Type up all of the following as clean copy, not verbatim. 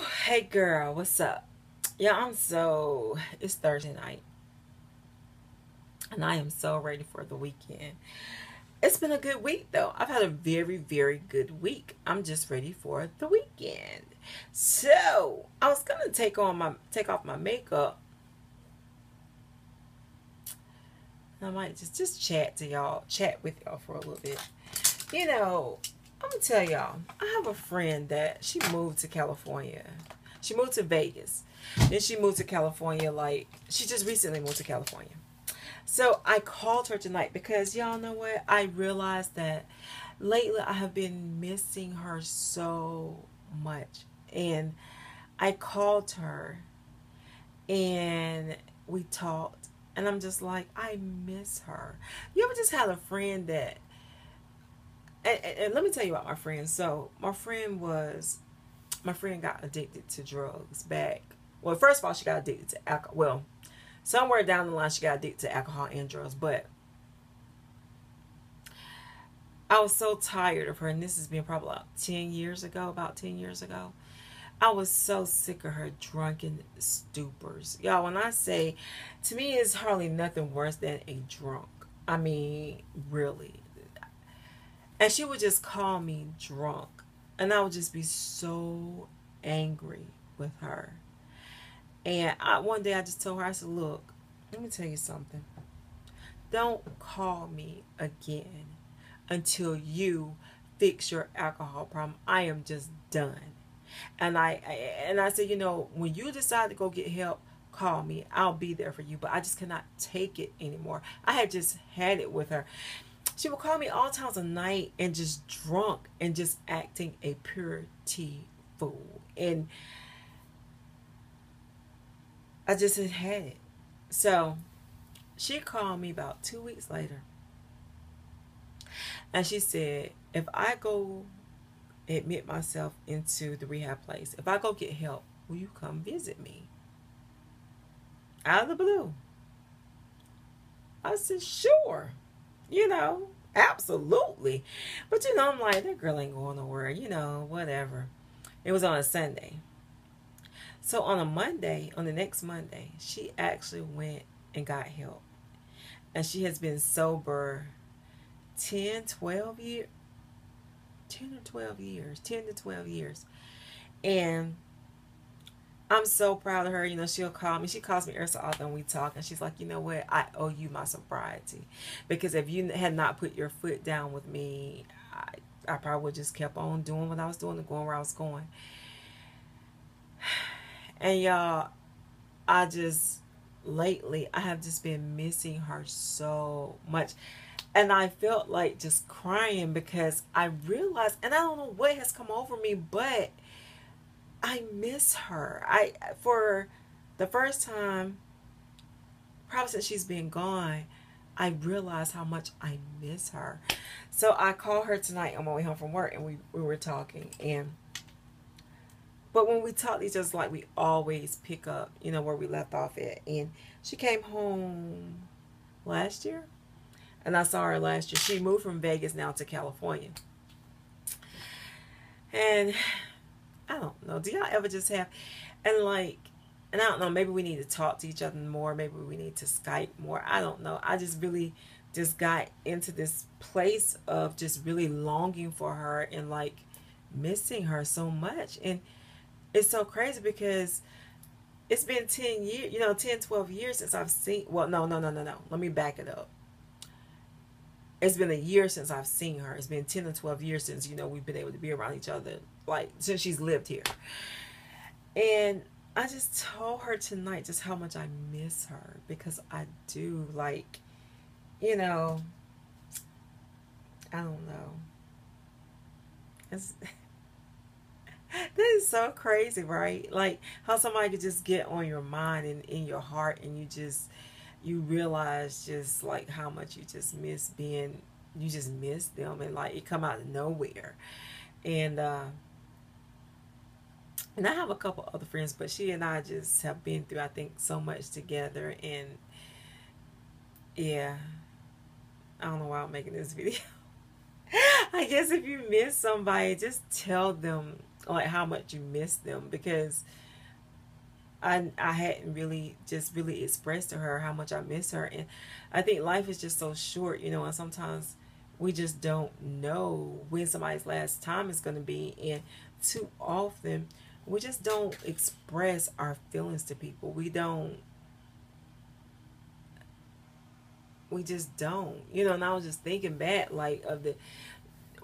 Hey girl, what's up? Yeah, it's Thursday night and I am so ready for the weekend. It's been a good week though. I've had a very, very good week. I'm just ready for the weekend. So I was gonna take off my makeup. I might just chat with y'all for a little bit. I'm gonna tell y'all, I have a friend that she moved to California. She moved to Vegas. Then she moved to California, like she just recently moved to California. So I called her tonight because y'all know what? I realized that lately I have been missing her so much. And I called her and we talked and I'm just like, I miss her. You ever just had a friend that and let me tell you about my friend. So my friend got addicted to drugs back. Well, first of all, she got addicted to alcohol. Well, somewhere down the line, she got addicted to alcohol and drugs. But I was so tired of her, and this has been probably about 10 years ago. I was so sick of her drunken stupors. Y'all, when I say, to me, it's hardly nothing worse than a drunk. I mean, really. And she would just call me drunk. And I would just be so angry with her. And one day I just told her, I said, look, let me tell you something. Don't call me again until you fix your alcohol problem. I am just done. And I said, when you decide to go get help, call me. I'll be there for you. But I just cannot take it anymore. I had just had it with her. She would call me all times of night and just drunk and just acting a pure tea fool. And I just had it. So she called me about 2 weeks later. And she said, if I go admit myself into the rehab place, if I go get help, will you come visit me? Out of the blue. I said, sure. Absolutely. But I'm like, that girl ain't going nowhere, whatever. It was on a Sunday. So on the next Monday, she actually went and got help. And she has been sober 10 to 12 years. And I'm so proud of her. She'll call me. She calls me every so often and we talk. And she's like, you know what? I owe you my sobriety. Because if you had not put your foot down with me, I probably would just kept on doing what I was doing and going where I was going. And y'all, lately, I have just been missing her so much. And I felt like just crying because I realized, and I don't know what has come over me, but I miss her. For the first time, probably since she's been gone, I realized how much I miss her. So I called her tonight on my way home from work, and we were talking. But when we talk, it's just like we always pick up, where we left off at. And she came home last year, and I saw her last year. She moved from Vegas now to California. And I don't know. Do y'all ever just have, and I don't know, maybe we need to talk to each other more. Maybe we need to Skype more. I don't know. I just really just got into this place of just really longing for her and missing her so much. And it's so crazy because it's been 10 years, 10, 12 years since I've seen, well, no. Let me back it up. It's been a year since I've seen her. It's been 10 or 12 years since, we've been able to be around each other, since she's lived here. And I just told her tonight just how much I miss her because I do, I don't know. That is so crazy, right? How somebody could just get on your mind and in your heart, and you realize just how much you just miss them, and it come out of nowhere. And I have a couple other friends, but she and I just have been through, I think, so much together. And yeah, I don't know why I'm making this video. I guess if you miss somebody, just tell them like how much you miss them, because I hadn't really just really expressed to her how much I miss her. And I think life is just so short, and sometimes we just don't know when somebody's last time is going to be. And too often we just don't express our feelings to people. We just don't, and I was just thinking back, like,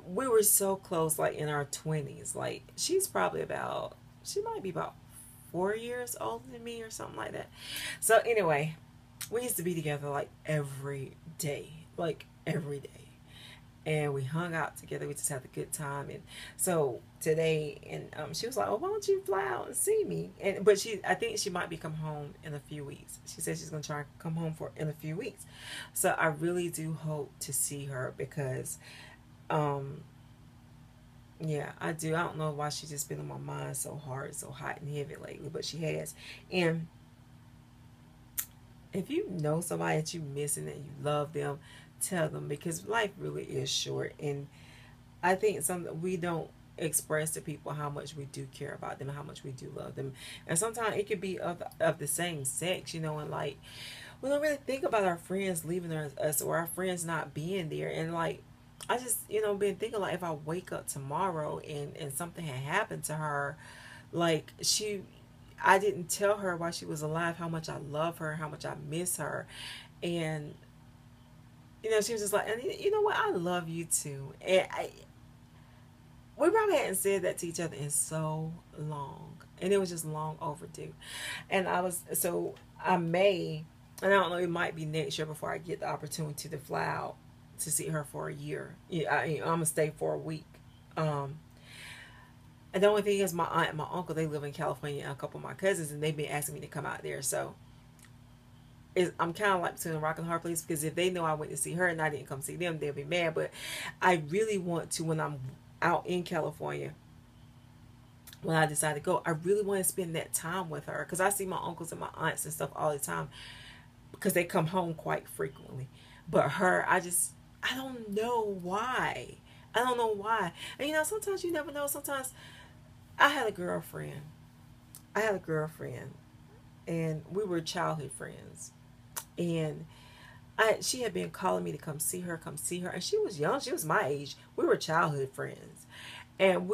we were so close, like in our 20s. Like, she might be about 4 years older than me or something like that. So anyway, we used to be together like every day, like every day. And we hung out together. We just had a good time. And so today, and she was like, "Oh, why don't you fly out and see me?" And but I think she might be come home in a few weeks. She said she's gonna try and come home for in a few weeks. So I really do hope to see her, because, um, yeah, I do. I don't know why she's just been on my mind so hard, so hot and heavy lately, but she has. And if you know somebody that you missing and you love them, tell them, because life really is short. And I think something we don't express to people how much we do care about them, how much we do love them. And sometimes it could be of the same sex, and like, we don't really think about our friends leaving us, or our friends not being there. And like, I just, been thinking, like, if I wake up tomorrow and something had happened to her, like, I didn't tell her while she was alive how much I love her, how much I miss her. And, she was just like, and you know what, I love you too. And we probably hadn't said that to each other in so long. And it was just long overdue. And I may, and I don't know, it might be next year before I get the opportunity to fly out to see her for a year. Yeah, I'm going to stay for a week. Um, and the only thing is, my aunt and my uncle, they live in California, and a couple of my cousins, and they've been asking me to come out there. So I'm kind of like between a rock and a hard place, because if they know I went to see her and I didn't come see them, they'll be mad. But I really want to, when I'm out in California, when I decide to go, I really want to spend that time with her, because I see my uncles and my aunts and stuff all the time, because they come home quite frequently. But her, I don't know why. I don't know why. And sometimes you never know. Sometimes I had a girlfriend. I had a girlfriend, and we were childhood friends. And she had been calling me to come see her, come see her. And she was young. She was my age. We were childhood friends. And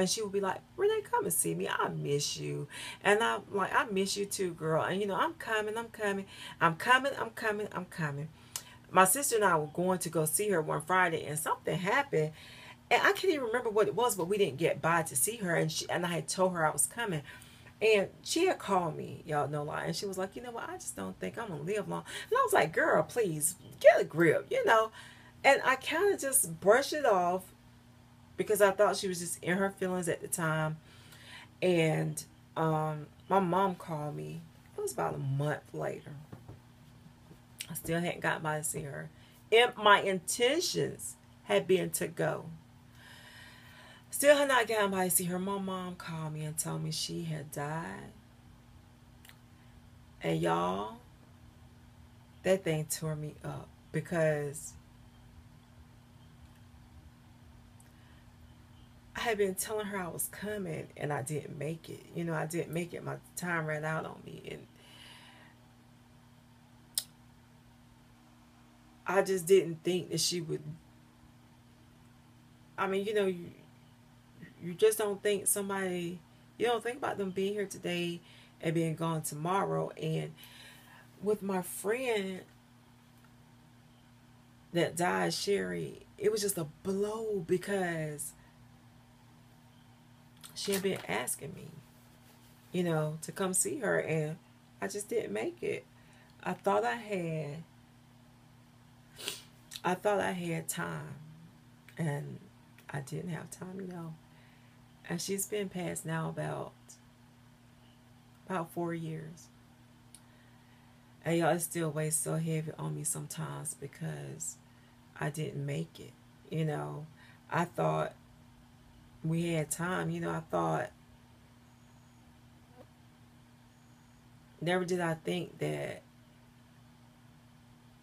she would be like, "Rene, come and see me. I miss you." And I'm like, "I miss you too, girl." And I'm coming, I'm coming, I'm coming, I'm coming, I'm coming. My sister and I were going to go see her one Friday, and something happened. And I can't even remember what it was, but we didn't get by to see her. And I had told her I was coming. And she had called me, y'all, no lie. And she was like, "You know what? I just don't think I'm going to live long." And I was like, "Girl, please get a grip. And I kind of just brushed it off, because I thought she was just in her feelings at the time. And my mom called me. It was about a month later. I still hadn't gotten by to see her. And my intentions had been to go. Still had not gotten by to see her. My mom called me and told me she had died. And y'all, that thing tore me up, because I had been telling her I was coming, and I didn't make it. I didn't make it. My time ran out on me. And I just didn't think that she would. I mean, you just don't think you don't think about them being here today and being gone tomorrow. And with my friend that died, Sherry, it was just a blow, because she had been asking me, to come see her, and I just didn't make it. I thought I had time, and I didn't have time. And she's been passed now about 4 years. And y'all, it still weighs so heavy on me sometimes, because I didn't make it. I thought we had time. I thought, never did I think that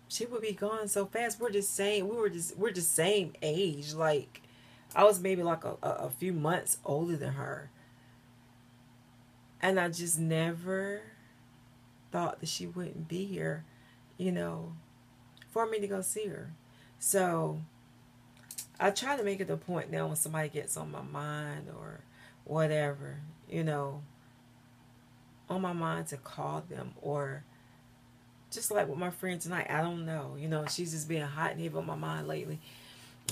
she would be gone so fast. We're just same age. Like, I was maybe like a few months older than her. And I just never thought that she wouldn't be here, you know, for me to go see her. So I try to make it a point now when somebody gets on my mind or whatever, you know, on my mind to call them, or just like with my friend tonight, I don't know, you know, she's just being hot and heavy on my mind lately.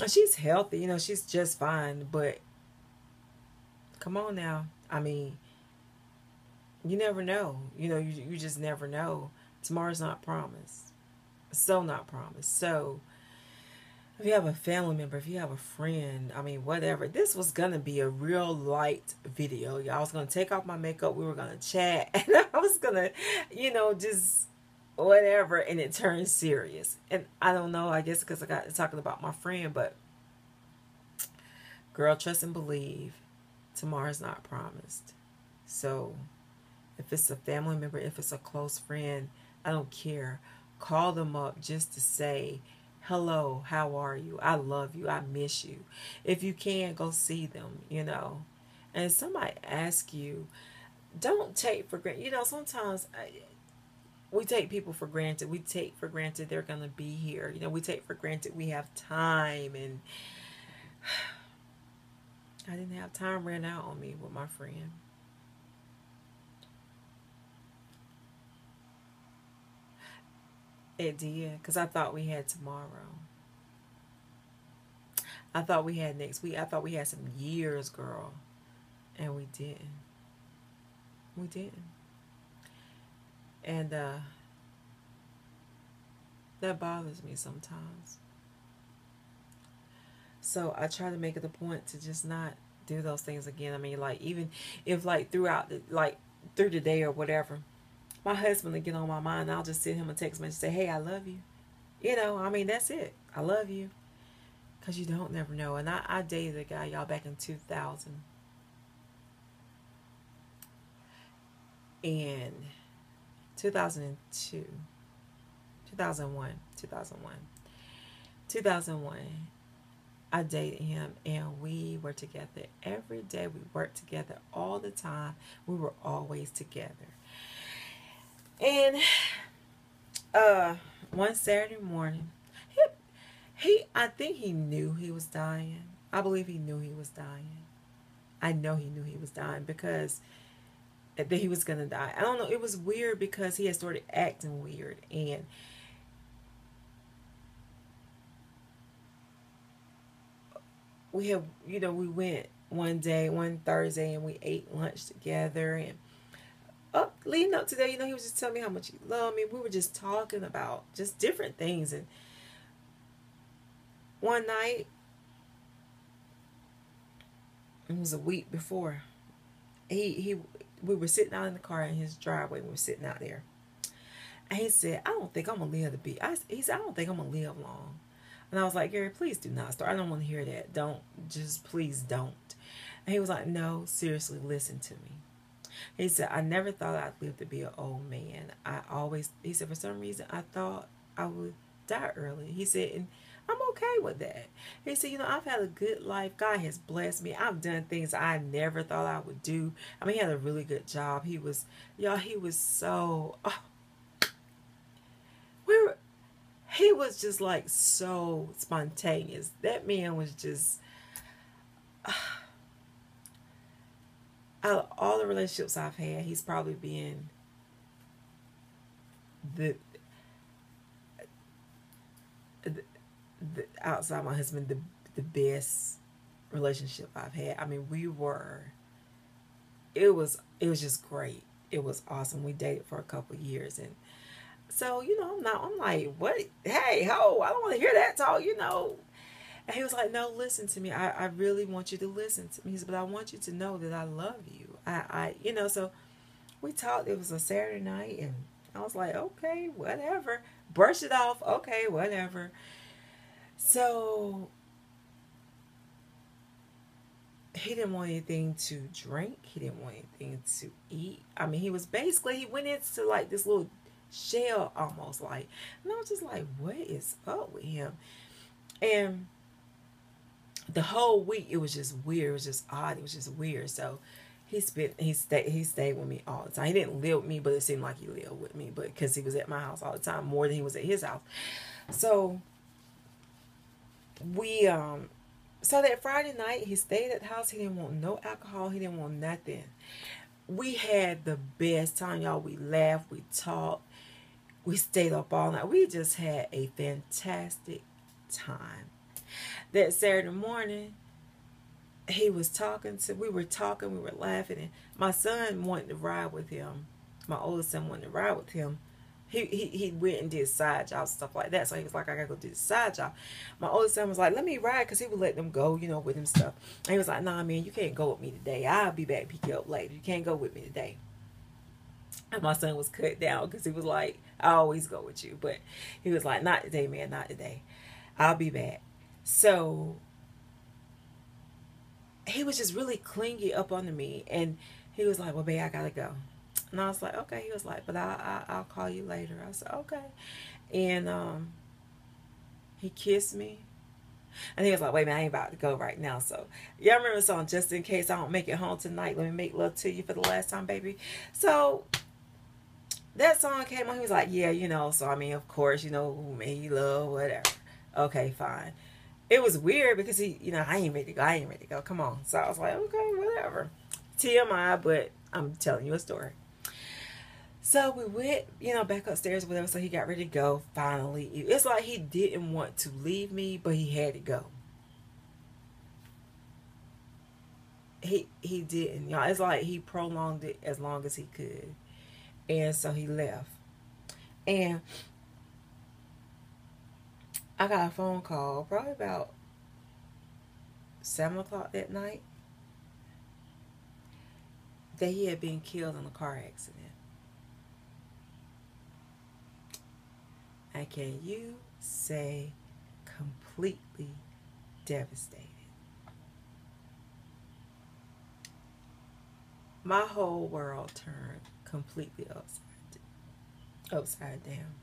And she's healthy, you know, she's just fine, but come on now. I mean, you never know. You know, you just never know. Tomorrow's not promised. So not promised. So if you have a family member, if you have a friend, I mean, whatever. This was going to be a real light video. I was going to take off my makeup. We were going to chat. And I was going to, you know, just whatever. And it turned serious. And I don't know, I guess because I got to talking about my friend. But girl, trust and believe. Tomorrow's not promised. So if it's a family member, if it's a close friend, I don't care. Call them up just to say, hello, how are you? I love you. I miss you. If you can, go see them, you know. And if somebody asks you, don't take for granted. You know, sometimes we take people for granted. We take for granted they're going to be here. You know, we take for granted we have time. And I didn't have time ran out on me with my friend. It did, because I thought we had tomorrow. I thought we had next week. I thought we had some years, girl. And we didn't. We didn't. And that bothers me sometimes. So I try to make it a point to just not do those things again. I mean, like, even if, like, throughout the, like, through the day or whatever, my husband will get on my mind, I'll just send him a text message and say, hey, I love you. You know, I mean, that's it. I love you. Because you don't never know. And I dated a guy, y'all, back in 2000. And 2002. 2001. 2001. I dated him, and we were together every day. We worked together all the time. We were always together. And one Saturday morning, I think he knew he was dying. I believe he knew he was dying. I know he knew he was dying because that he was gonna die. I don't know. It was weird because he had started acting weird, and we have, you know, we went one Thursday, and we ate lunch together, and leading up to that, you know, he was just telling me how much he loved me. We were just talking about just different things, and one night, it was a week before, we were sitting out in the car in his driveway. We were sitting out there, and he said, "I don't think I'm gonna live to be." He said, "I don't think I'm gonna live long." And I was like, "Gary, please do not start. I don't want to hear that. Don't, just please don't." And he was like, "No, seriously, listen to me." He said, "I never thought I'd live to be an old man. He said, for some reason, I thought I would die early." He said, and I'm okay with that. He said, you know, I've had a good life. God has blessed me. I've done things I never thought I would do. I mean, he had a really good job. He was, y'all, he was so, he was just like so spontaneous. That man was just, out of all the relationships I've had, he's probably been the, outside my husband, the best relationship I've had. I mean, it was just great. It was awesome. We dated for a couple of years, and so, you know, I'm like, what? Hey, ho, I don't want to hear that talk, you know. And he was like, no, listen to me. I really want you to listen to me. He said, but I want you to know that I love you. You know, so we talked. It was a Saturday night, and I was like, okay, whatever. Brush it off. Okay, whatever. So he didn't want anything to drink. He didn't want anything to eat. I mean, he went into like this little shell almost, like, and I was just like, what is up with him? And The whole week it was just weird. It was just odd. It was just weird. So he stayed with me all the time. He didn't live with me, but it seemed like he lived with me, but because he was at my house all the time more than he was at his house. So we so that Friday night he stayed at the house. He didn't want no alcohol. He didn't want nothing. We had the best time, y'all. We laughed, we talked, we stayed up all night. We just had a fantastic time. That Saturday morning, we were talking, we were laughing, and my son wanted to ride with him. My oldest son wanted to ride with him. He went and did side jobs, stuff like that. So he was like, I gotta go do the side job. My oldest son was like, let me ride, because he would let them go, with him stuff. And he was like, nah, man, you can't go with me today. I'll be back to pick you up later. You can't go with me today. And my son was cut down because he was like, I always go with you. But he was like, not today, man, not today. I'll be back. So he was just really clingy up under me. And he was like, well, babe, I gotta go. And I was like, okay. He was like, but I'll call you later. I said, okay. And he kissed me. And he was like, wait a minute, I ain't about to go right now. So y'all remember the song, Just In Case I Don't Make It Home Tonight, Let Me Make Love to You for the Last Time, Baby. So that song came on. He was like, yeah, so I mean, of course, who made you love, whatever. Okay, fine. It was weird because I ain't ready to go. I ain't ready to go. Come on. So I was like, okay, whatever. TMI, but I'm telling you a story. So we went, back upstairs or whatever. So he got ready to go finally. It's like he didn't want to leave me, but he had to go. He didn't, y'all. It's like he prolonged it as long as he could. And so he left. And I got a phone call probably about 7 o'clock that night that he had been killed in a car accident. And can you say completely devastated? My whole world turned completely upside down.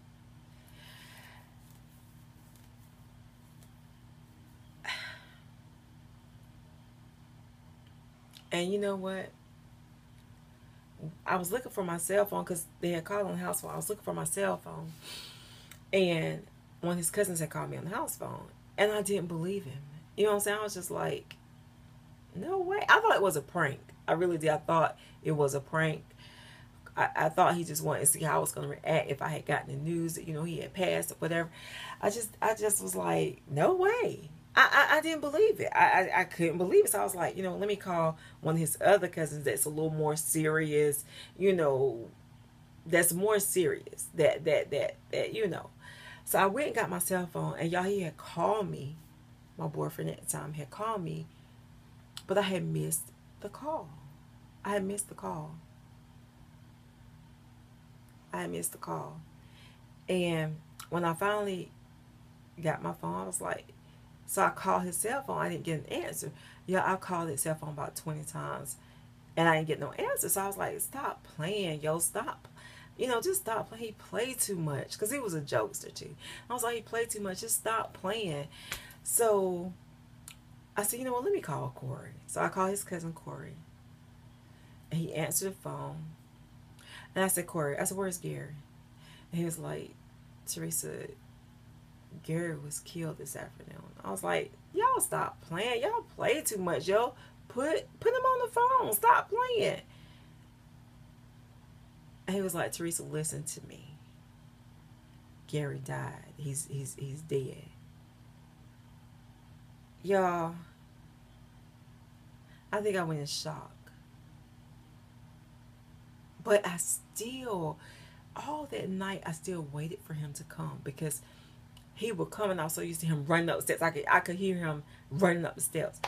And you know what? I was looking for my cell phone because they had called on the house phone. I was looking for my cell phone. And one of his cousins had called me on the house phone. And I didn't believe him. You know what I'm saying? I was just like, no way. I thought it was a prank. I really did. I thought it was a prank. I thought he just wanted to see how I was going to react if I had gotten the news that, he had passed or whatever. I just was like, no way. I didn't believe it. I couldn't believe it. So I was like, let me call one of his other cousins that's a little more serious, that's more serious, that. So I went and got my cell phone, and y'all, he had called me. My boyfriend at the time had called me, but I had missed the call. I had missed the call. And when I finally got my phone, I was like, so I called his cell phone. I didn't get an answer. Yeah, I called his cell phone about 20 times, and I didn't get no answer. So I was like, stop playing, yo, stop. Just stop playing. He played too much because he was a jokester too. I was like, he played too much. Just stop playing. So I said, let me call Corey. So I called his cousin Corey, and he answered the phone. And I said, Corey, where's Gary? And he was like, Teresa, Gary was killed this afternoon. I was like, y'all stop playing. Y'all play too much, yo. Put him on the phone. Stop playing. And he was like, Teresa, listen to me. Gary died. He's dead. Y'all, I think I went in shock. But all that night, I still waited for him to come because he would come, and I was so used to him running up the steps. I could hear him running up the steps.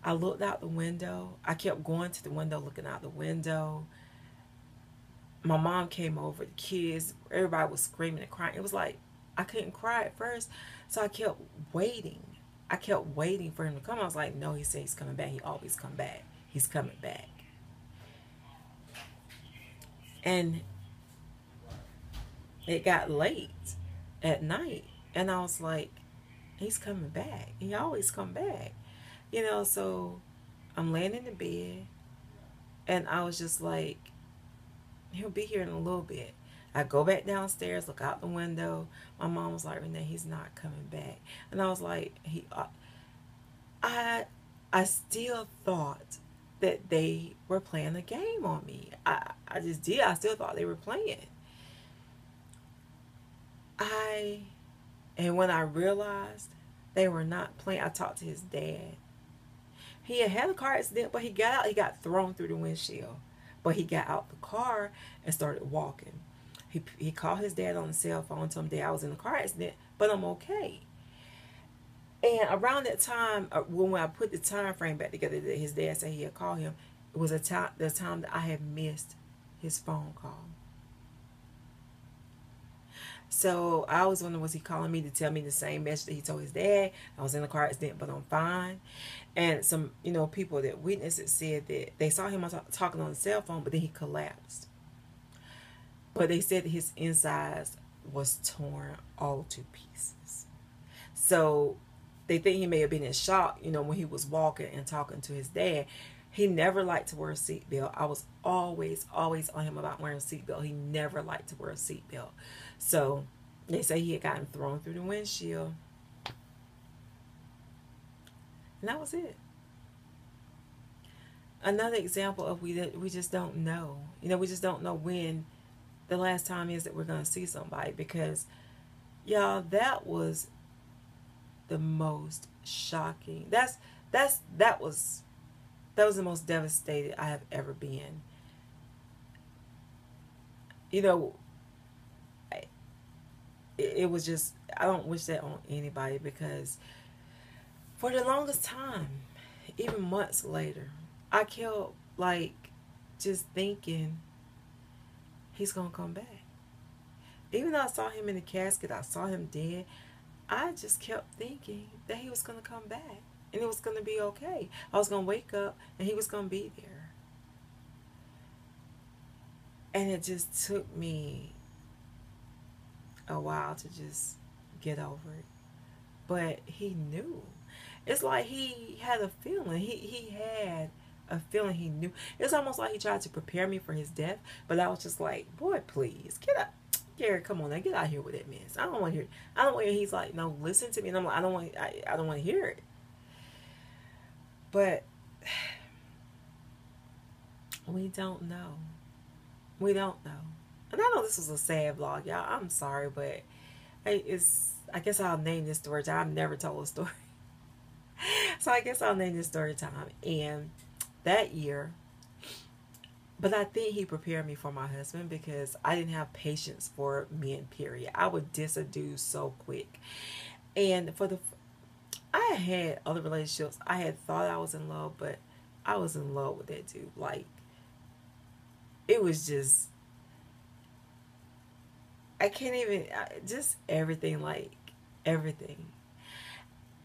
I looked out the window. I kept going to the window, looking out the window. My mom came over, the kids, everybody was screaming and crying. It was like, I couldn't cry at first, so I kept waiting. I kept waiting for him to come. I was like, no, he said he's coming back. He always come back. He's coming back. And it got late at night, and I was like, he's coming back. He always come back. So I'm laying in the bed, and I was just like, he'll be here in a little bit. I go back downstairs, look out the window. My mom was like, Rene, he's not coming back. And I was like, I, I still thought that they were playing a game on me. I just did. I still thought they were playing. I, and when I realized they were not playing, I talked to his dad. He had a car accident, but he got out. He got thrown through the windshield. But he got out the car and started walking. He called his dad on the cell phone, told him, Dad, I was in a car accident, but I'm okay. And around that time, when I put the time frame back together that his dad said he had called him, it was the time that I had missed his phone call. So I was wondering, was he calling me to tell me the same message that he told his dad? I was in a car accident, but I'm fine. And some, people that witnessed it said that they saw him talking on the cell phone, but then he collapsed. But they said that his insides was torn all to pieces. So they think he may have been in shock, when he was walking and talking to his dad. He never liked to wear a seatbelt. I was always on him about wearing a seatbelt. He never liked to wear a seatbelt. So they say he had gotten thrown through the windshield. And that was it. Another example of we just don't know. We just don't know when the last time is that we're going to see somebody, because y'all, that was the most shocking. That was the most devastated I have ever been. It was just, I don't wish that on anybody, because for the longest time, even months later, I kept just thinking he's gonna come back. Even though I saw him in the casket, I saw him dead, I just kept thinking that he was gonna come back and it was gonna be okay. I was gonna wake up and he was gonna be there. And it just took me a while to just get over it. But he knew. It's like he had a feeling. He had a feeling. He knew. It's almost like he tried to prepare me for his death. But I was just like, boy, please, get up. Gary, come on now, get out of here with that mess. I don't want to hear it. I don't want to hear. He's like, no, listen to me. And I'm like, I don't want to hear it. But we don't know. We don't know. And I know this was a sad vlog, y'all. I'm sorry, but I guess I'll name this story time. I've never told a story. So I guess I'll name this story time. And that year, but I think he prepared me for my husband, because I didn't have patience for men, period. I would diss a dude so quick. And I had other relationships. I had thought I was in love, but I was in love with that dude. It was just, I can't even, just everything, everything.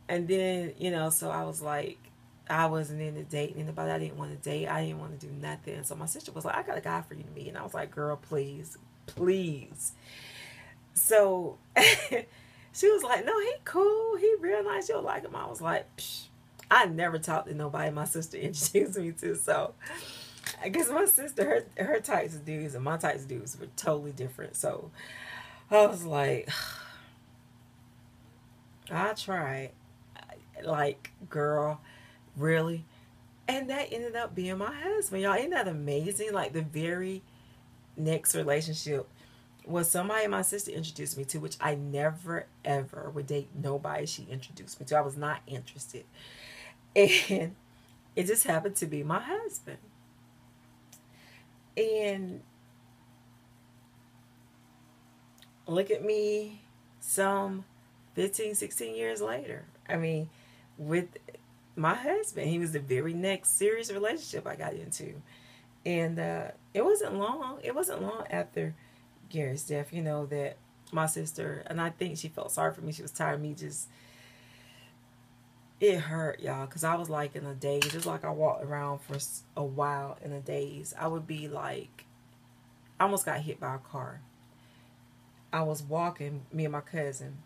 And then, so I was like, I wasn't into dating anybody. I didn't want to date. I didn't want to do nothing. And so my sister was like, I got a guy for you to meet. And I was like, girl, please, please. So she was like, no, he cool. He real nice. You'll like him. I was like, psh. I never talked to nobody my sister introduced me to. So I guess my sister, her types of dudes and my types of dudes were totally different. So I was like, I tried. Girl, really? And that ended up being my husband. Y'all, isn't that amazing? The very next relationship was somebody my sister introduced me to, which I never, ever would date nobody she introduced me to. I was not interested. And it just happened to be my husband. And look at me some 15, 16 years later. I mean, with my husband, he was the very next serious relationship I got into. And it wasn't long. It wasn't long after Gary's death, that my sister, and I think she felt sorry for me. She was tired of me it hurt, y'all, because I was in a daze. Just I walked around for a while in a daze. I would be I almost got hit by a car. I was walking, me and my cousin,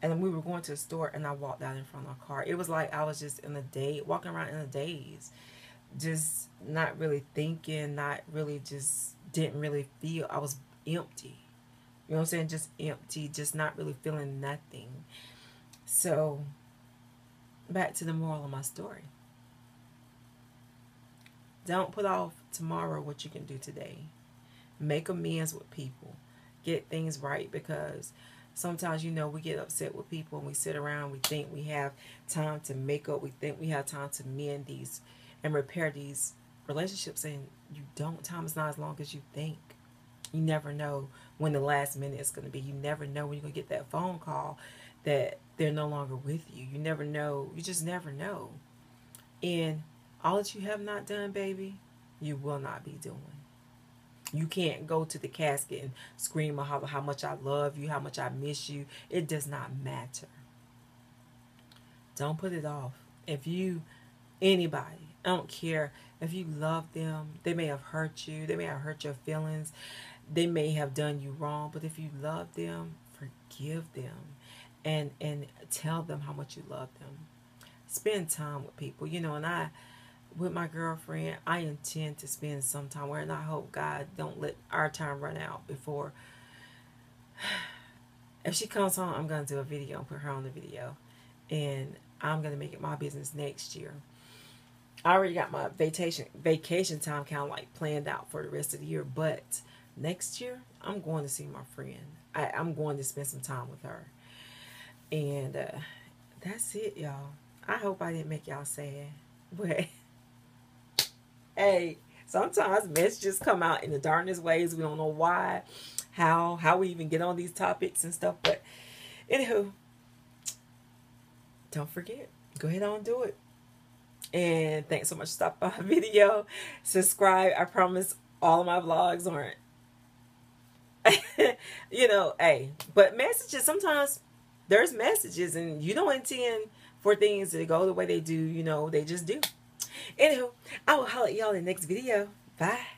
And then we were going to the store, and I walked out in front of a car. It was like I was just in a daze, walking around in a daze, just not really thinking, not really, just didn't really feel. I was empty. You know what I'm saying? Just empty, just not really feeling nothing. So, back to the moral of my story. Don't put off tomorrow what you can do today. Make amends with people. Get things right, because sometimes, we get upset with people and we sit around, we think we have time to make up, we think we have time to mend these and repair these relationships, and you don't. Time is not as long as you think. You never know when the last minute is going to be. You never know when you're going to get that phone call that they're no longer with you. You never know. You just never know. And all that you have not done, baby, you will not be doing. You can't go to the casket and scream how much I love you, how much I miss you. It does not matter. Don't put it off. If you, anybody, I don't care if you love them, they may have hurt you, they may have hurt your feelings, they may have done you wrong, but if you love them, forgive them and tell them how much you love them. Spend time with people, and with my girlfriend, I intend to spend some time with her, and I hope God don't let our time run out before. If she comes home, I'm going to do a video and put her on the video, and I'm going to make it my business next year. I already got my vacation time kind of like planned out for the rest of the year, but next year I'm going to see my friend. I'm going to spend some time with her, and that's it, y'all. I hope I didn't make y'all sad, but hey, sometimes messages come out in the darndest ways. We don't know why, how we even get on these topics and stuff. But anywho, don't forget, go ahead on and do it. And thanks so much for stopping by my video. Subscribe. I promise all of my vlogs aren't, hey, but messages, sometimes there's messages and you don't intend for things to go the way they do, they just do. Anywho, I will holler at y'all in the next video. Bye.